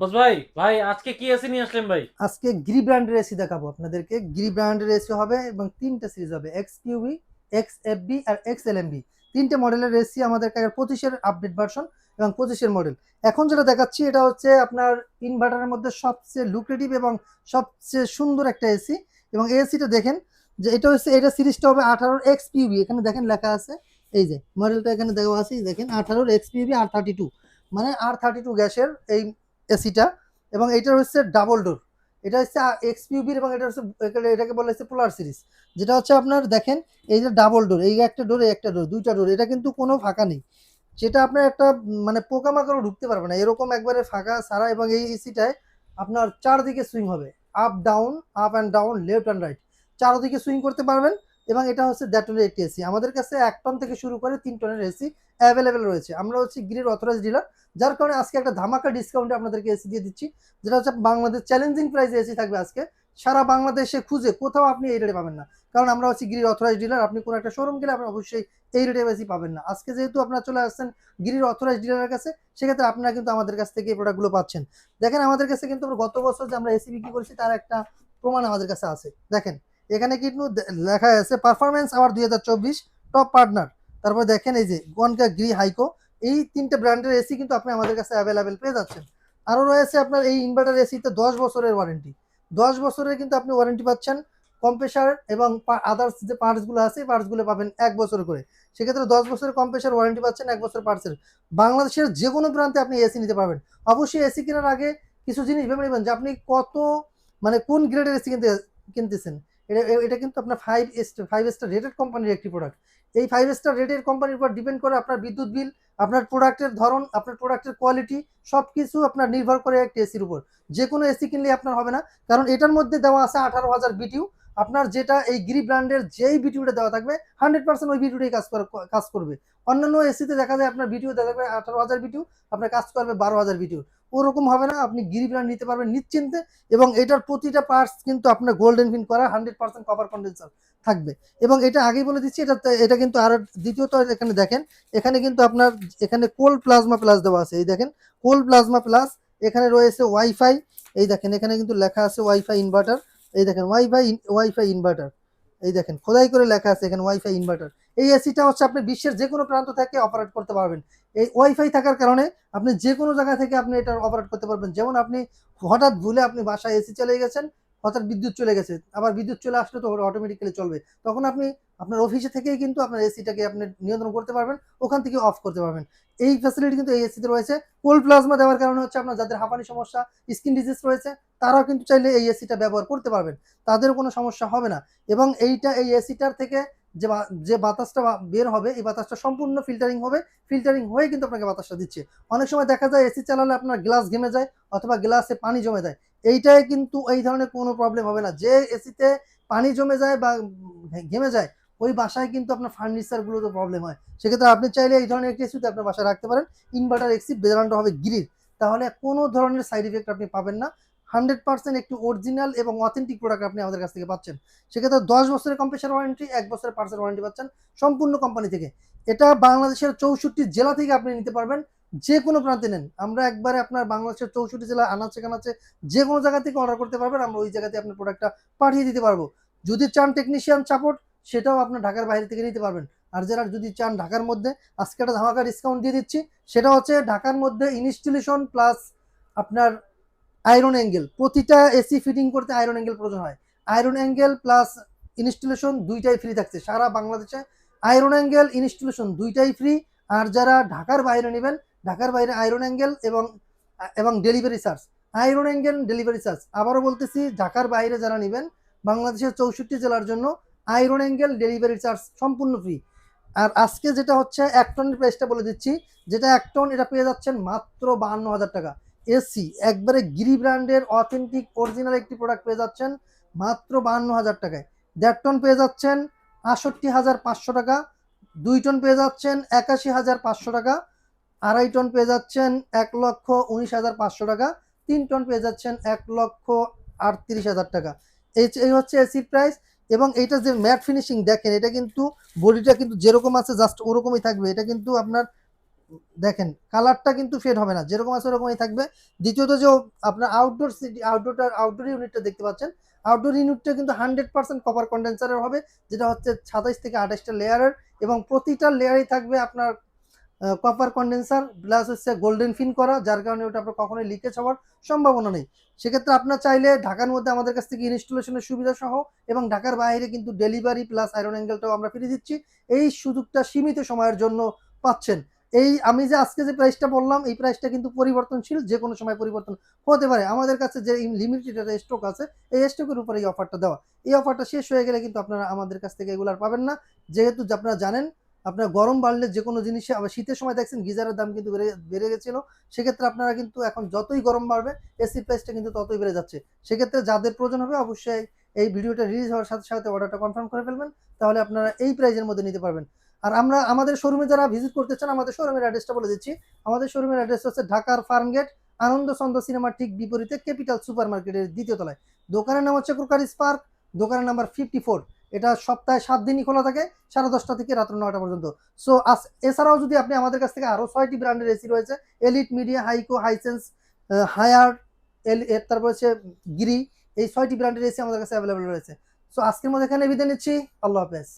বস ভাই ভাই আজকে কি এসি নিয়ে আসলেন ভাই? আজকে গিরি ব্র্যান্ডের এসি দেখাবো আপনাদেরকে। গিরি ব্র্যান্ডের এসি হবে এবং তিনটা সিরিজ হবে, এক্স কিউবি, এক্স এফবি আর এক্স এলএমবি। তিনটে মডেলের এসি আমাদের কাছে, 25-এর আপডেট ভার্সন এবং 25-এর মডেল। এখন যেটা দেখাচ্ছি এটা হচ্ছে আপনার ইনভার্টারের মধ্যে সবচেয়ে লুক্রেটিভ এবং সবচেয়ে সুন্দর একটা এসি। এবং এই এসিটা দেখেন যে এটা হচ্ছে, এটা সিরিজটা হবে 18 এক্স কিউবি। এখানে দেখেন লেখা আছে, এই যে মডেলটা এখানে দেওয়া আছে, দেখেন 18 এক্স কিউবি R32, মানে R32 গ্যাসের এই এসিটা। এবং এইটা হচ্ছে ডাবল ডোর। এটা হচ্ছে এক্সপিউবির, এবং এটা হচ্ছে এটাকে বলা হচ্ছে পোলার সিরিজ। যেটা হচ্ছে আপনার দেখেন, এই যে ডাবল ডোর, এই একটা ডোর, এই একটা ডোর, দুইটা ডোর, এটা কিন্তু কোনো ফাঁকা নেই। যেটা আপনার একটা মানে পোকামাকড়ও ঢুকতে পারবে না, এরকম একবারে ফাঁকা সারা। এবং এই এসিটায় আপনার চারদিকে সুইং হবে, up down, up and down, left and right, চারদিকে সুইং করতে পারবেন। এবং এটা হচ্ছে 1.5 টনের একটি এসি। আমাদের কাছে 1 টন থেকে শুরু করে 3 টনের এসি অ্যাভেলেবেল রয়েছে। আমরা হচ্ছে গিরির অথরাইজ ডিলার, যার কারণে আজকে একটা ধামাকা ডিসকাউন্টে আপনাদেরকে এসি দিয়ে দিচ্ছি। যেটা হচ্ছে বাংলাদেশ চ্যালেঞ্জিং প্রাইসে এসি থাকবে আজকে। সারা বাংলাদেশে খুঁজে কোথাও আপনি এই রেটে পাবেন না, কারণ আমরা হচ্ছে গিরির অথরাইজ ডিলার। আপনি কোনো একটা শোরুম গেলে আপনি অবশ্যই এই রেটে এসি পাবেন না। আজকে যেহেতু আপনারা চলে আসছেন গিরির অথরাইজ ডিলারের কাছে, সেক্ষেত্রে আপনারা কিন্তু আমাদের কাছ থেকে এই প্রোডাক্টগুলো পাচ্ছেন। দেখেন আমাদের কাছে কিন্তু গত বছর যে আমরা এসি বিক্রি করেছি তার একটা প্রমাণ আমাদের কাছে আছে। দেখেন এখানে কিন্তু লেখা আছে পারফরমেন্স আওয়ার 2024 টপ পার্টনার। তারপর দেখেন এই যে গনকা, গ্রি, হাইকো, এই তিনটে ব্র্যান্ডের এসি কিন্তু আপনি আমাদের কাছে অ্যাভেলেবেল পেয়ে যাচ্ছেন। আরও রয়েছে আপনার এই ইনভার্টার এসিতে 10 বছরের ওয়ারেন্টি। 10 বছরের কিন্তু আপনি ওয়ারেন্টি পাচ্ছেন। কম্প্রেসার এবং আদার্স যে পার্টসগুলো আছে, পার্টসগুলো পাবেন 1 বছর করে। সেক্ষেত্রে 10 বছরের কম্প্রেসার ওয়ারেন্টি পাচ্ছেন, 1 বছর পার্টসের। বাংলাদেশের যে কোনো প্রান্তে আপনি এসি নিতে পারবেন। অবশ্যই এসি কেনার আগে কিছু জিনিস ভেবে নেবেন যে আপনি কত, মানে কোন গ্রেডের এসি কিনতেছেন। এটা এটা কিন্তু আপনার 5 স্টার রেটেড কোম্পানির একটি প্রোডাক্ট। এই 5 স্টার রেটেড কোম্পানির উপর ডিপেন্ড করে আপনার বিদ্যুৎ বিল, আপনার প্রোডাক্টের ধরন, আপনার প্রোডাক্টের কোয়ালিটি, সবকিছু আপনার নির্ভর করে একটি এসির উপর। যে কোনো এসি কিনলে আপনার হবে না, কারণ এটার মধ্যে দেওয়া আছে 18,000 বিটিউ। আপনার যেটা এই গিরি ব্র্যান্ডের যেই বিটিউটা দেওয়া থাকবে 100% ওই বিটিউটাই কাজ করবে। অন্যান্য এসিতে দেখা যায় আপনার বিটিউ দেওয়া থাকবে 18,000 বিটিউ, আপনার কাজ করবে 12,000 বিটিউ। ওরকম হবে না, আপনি গিরি ব্র্যান্ড নিতে পারবেন নিশ্চিন্তে। এবং এটার প্রতিটা পার্টস কিন্তু আপনার গোল্ডেন ফিন করা, 100% কপার কন্ডেন্সার থাকবে। এবং এটা আগেই বলে দিচ্ছি, এটা কিন্তু আর দ্বিতীয়ত এখানে দেখেন, এখানে কিন্তু আপনার এখানে কোল্ড প্লাজমা প্লাস দেওয়া আছে, এই দেখেন কোল্ড প্লাজমা প্লাস। এখানে রয়েছে ওয়াইফাই, এই দেখেন এখানে কিন্তু লেখা আছে ওয়াইফাই ইনভার্টার। এই দেখেন ওয়াইফাই ইনভার্টার, এই দেখেন খোদাই করে লেখা আছে এখানে ওয়াইফাই ইনভার্টার। এই এসিটা হচ্ছে আপনি বিশ্বের যে কোনো প্রান্ত থেকে অপারেট করতে পারবেন। এই ওয়াইফাই থাকার কারণে আপনি যে কোনো জায়গা থেকে আপনি এটা অপারেট করতে পারবেন। যেমন আপনি হঠাৎ ভুলে আপনি বাসায় এসি চলে গেছেন, হঠাৎ বিদ্যুৎ চলে গেছে, আবার বিদ্যুৎ চলে আসলে তো অটোমেটিক্যালি চলবে, তখন আপনি আপনার অফিসে থেকেই কিন্তু আপনার এসিটাকে আপনি নিয়ন্ত্রণ করতে পারবেন, ওখান থেকে অফ করতে পারবেন। এই ফ্যাসিলিটি কিন্তু এই এসিতে রয়েছে। কোল্ড প্লাজমা দেওয়ার কারণে হচ্ছে আপনার যাদের হাঁপানি সমস্যা, স্কিন ডিজিজ রয়েছে, তারাও কিন্তু চাইলে এই এসিটা ব্যবহার করতে পারবেন, তাদেরও কোনো সমস্যা হবে না। এবং এই এসিটার থেকে যে বাতাসটা বের হবে, এই বাতাসটা সম্পূর্ণ ফিল্টারিং হবে, ফিল্টারিং হয়ে কিন্তু আপনাকে বাতাসটা দিচ্ছে। অনেক সময় দেখা যায় এসি চালালে আপনার গ্লাস ঘেমে যায় অথবা গ্লাসে পানি জমে যায়, এইটাই কিন্তু এই ধরনের কোনো প্রবলেম হবে না। যে এসিতে পানি জমে যায় বা ঘেমে যায়, ওই বাসায় কিন্তু আপনার ফার্নিচারগুলোতে প্রবলেম হয়। সেক্ষেত্রে আপনি চাইলে এই ধরনের একটি এসি আপনার বাসায় রাখতে পারেন। ইনভার্টার এসি ব্র্যান্ড হবে গিরির, তাহলে কোনো ধরনের সাইড ইফেক্ট আপনি পাবেন না। 100% একটি অরিজিনাল এবং অথেন্টিক প্রোডাক্ট আপনি আমাদের কাছ থেকে পাচ্ছেন। সেক্ষেত্রে 10 বছরের কম্প্রেসার ওয়ারেন্টি, 1 বছরের পার্সের ওয়ারেন্টি পাচ্ছেন সম্পূর্ণ কোম্পানি থেকে। এটা বাংলাদেশের 64 জেলা থেকে আপনি নিতে পারবেন, যে কোনো প্রান্তে নেন। আমরা একবারে আপনার বাংলাদেশের 64 জেলা আনাচে কানাচে যে কোনো জায়গা থেকে অর্ডার করতে পারবেন, আমরা ওই জায়গাতে আপনার প্রোডাক্টটা পাঠিয়ে দিতে পারবো। যদি চান টেকনিশিয়ান সাপোর্ট, সেটাও আপনার ঢাকার বাইরে থেকে নিতে পারবেন। আর যারা যদি চান ঢাকার মধ্যে, আজকে একটা ধামাকা ডিসকাউন্ট দিয়ে দিচ্ছি। সেটা হচ্ছে ঢাকার মধ্যে ইনস্টলেশন প্লাস আপনার আয়রন অ্যাঙ্গেল, প্রতিটা এসি ফিটিং করতে আয়রন অ্যাঙ্গেল প্রয়োজন হয়। আয়রন অ্যাঙ্গেল প্লাস ইনস্টলেশন দুইটাই ফ্রি থাকছে সারা বাংলাদেশে। আয়রন অ্যাঙ্গেল ইনস্টলেশন দুইটাই ফ্রি। আর যারা ঢাকার বাইরে নেবেন, ঢাকার বাইরে আয়রন অ্যাঙ্গেল এবং এবং delivery charge, iron angle delivery charge, আবারও বলতেছি ঢাকার বাইরে যারা নেবেন, বাংলাদেশের 64 জেলার জন্য আয়রন অ্যাঙ্গেল ডেলিভারি চার্জ সম্পূর্ণ ফ্রি। আর আজকে যেটা হচ্ছে 1 টনের প্রাইসটা বলে দিচ্ছি, যেটা 1 টন, এটা পেয়ে যাচ্ছেন মাত্র 52,000 টাকা। এসি একবারে গিরি ব্র্যান্ডের অথেন্টিক অরিজিনাল একটি প্রোডাক্ট পেয়ে যাচ্ছেন মাত্র 52,000 টাকায়। 1.5 টন পেয়ে যাচ্ছেন 68,500 টাকা, 2 টন পেয়ে যাচ্ছেন 81,500 টাকা, 2.5 টন পেয়ে যাচ্ছেন 1,19,500 টাকা, 3 টন পেয়ে যাচ্ছেন 1,38,000 টাকা। এই হচ্ছে এসির প্রাইস। এবং এইটা যে ম্যাট ফিনিশিং দেখেন, এটা কিন্তু বডিটা কিন্তু যেরকম আছে জাস্ট ওরকমই থাকবে। এটা কিন্তু আপনার দেখেন কালারটা কিন্তু ফেড হবে না, যেরকম আছে ওরকমই থাকবে। দ্বিতীয়ত যে আপনার আউটডোর সিটি আউটডোর ইউনিটটা দেখতে পাচ্ছেন, আউটডোর ইউনিটটা কিন্তু 100% কপার কন্ডেন্সারের হবে, যেটা হচ্ছে 27 থেকে 28টা লেয়ারের, এবং প্রতিটা লেয়ারেই থাকবে আপনার কপার কন্ডেন্সার প্লাস হচ্ছে গোল্ডেন ফিন করা, যার কারণে ওটা আপনার কখনোই লিকেজ হওয়ার সম্ভাবনা নেই। সেক্ষেত্রে আপনার চাইলে ঢাকার মধ্যে আমাদের কাছ থেকে ইনস্টলেশনের সুবিধা সহ এবং ঢাকার বাইরে কিন্তু ডেলিভারি প্লাস আয়রন অ্যাঙ্গেলটাও আমরা ফিরে দিচ্ছি। এই সুযোগটা সীমিত সময়ের জন্য পাচ্ছেন। এই আমি যে আজকে যে প্রাইসটা বললাম, এই প্রাইসটা কিন্তু পরিবর্তনশীল, যে কোনো সময় পরিবর্তন হতে পারে। আমাদের কাছে যে লিমিটেড একটা স্টক আছে, এই স্টকের উপরে এই অফারটা দেওয়া। এই অফারটা শেষ হয়ে গেলে কিন্তু আপনারা আমাদের কাছ থেকে এগুলো আর পাবেন না, যেহেতু আপনারা জানেন আপনার গরম বাড়লে যে কোনো জিনিসে, আবার শীতের সময় দেখছেন গিজারের দাম কিন্তু বেড়ে গেছিল। সেক্ষেত্রে আপনারা কিন্তু এখন যতই গরম বাড়বে এসির প্রাইসটা কিন্তু ততই বেড়ে যাচ্ছে। সেক্ষেত্রে যাদের প্রয়োজন হবে অবশ্যই এই ভিডিওটা রিলিজ হওয়ার সাথে সাথে অর্ডারটা কনফার্ম করে ফেলবেন, তাহলে আপনারা এই প্রাইজের মধ্যে নিতে পারবেন। আর আমরা আমাদের শোরুমে যারা ভিজিট করতে চান, আমাদের শোরুমের অ্যাড্রেসটা বলে দিচ্ছি। আমাদের শোরুমের অ্যাড্রেস হচ্ছে ঢাকার ফার্মগেট, আনন্দ সন্ধ্যা সিনেমার ঠিক বিপরীতে ক্যাপিটাল সুপার মার্কেটের দ্বিতীয় তলায়। দোকানের নাম হচ্ছে ক্রোকারিস পার্ক, দোকানের নাম্বার 54। এটা সপ্তাহে 7 দিনই খোলা থাকে, 10:30 থেকে রাত্র 9টা পর্যন্ত। সো এছাড়াও যদি আপনি আমাদের কাছ থেকে আরো 6টি ব্র্যান্ডের এসি রয়েছে, Elite, Midea, Haiko, Hisense, Haier, তারপর হচ্ছে গিরি, এই 6টি ব্র্যান্ডের এসি আমাদের কাছে অ্যাভেলেবল রয়েছে। সো আজকের মধ্যে এখানে বিদায় নিচ্ছি। আল্লাহ হাফেজ।